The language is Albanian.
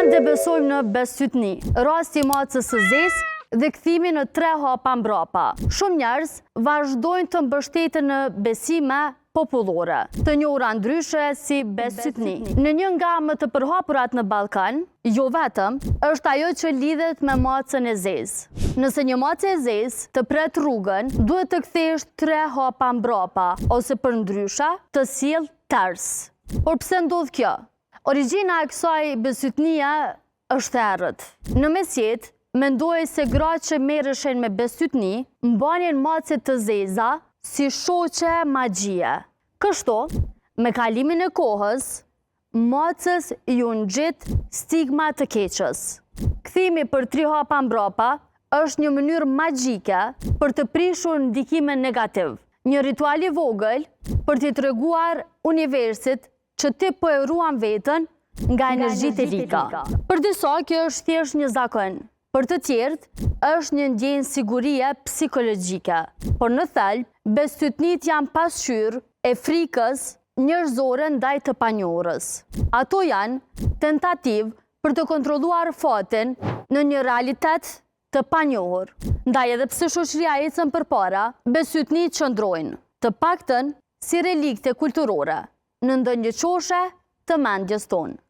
Ende besojmë në besytni, rasti i macës së zezë dhe kthimi në 3 hapa mbrapa. Shumë njerëz vazhdojnë të mbështeten në besime popullore, të njohura ndryshe si besytni. Në një nga më të përhapurat në Ballkan, jo vetëm, është ajo që lidhet me macën e zezë. Nëse një macë e zezë të pret rrugën, duhet të kthesh 3 hapa mbrapa, ose përndryshe të sjell ters. Por pse ndodh kjo? Origjina e kësaj besytnie është errët. Në mesjet, mendoj se gratë që merreshin me besytni, mbanin macet të zeza si shoqe magjie. Kështu, me kalimin e kohës, macës ju ngjit stigma të keqës. Kthimi për 3 hapa mbrapa është një mënyrë magjike për të prishur ndikimin negativ. Një ritual i vogël për t'i treguar universit që ti po e ruan veten nga energjitë e lika. Për disa kjo është thjesht një zakon. Për të tjerët është një ndjenjë sigurie psikologjike. Por në thelb, besytnit janë pasqyrë e frikës njerëzore ndaj të panjohurës. Ato janë tentativë për të kontrolluar fatin në një realitet të panjohur. Ndaj edhe pse shoqëria ecën përpara, besytnit qëndrojnë, të paktën si relikte kulturore në ndonjë qoshe të mendjes tonë.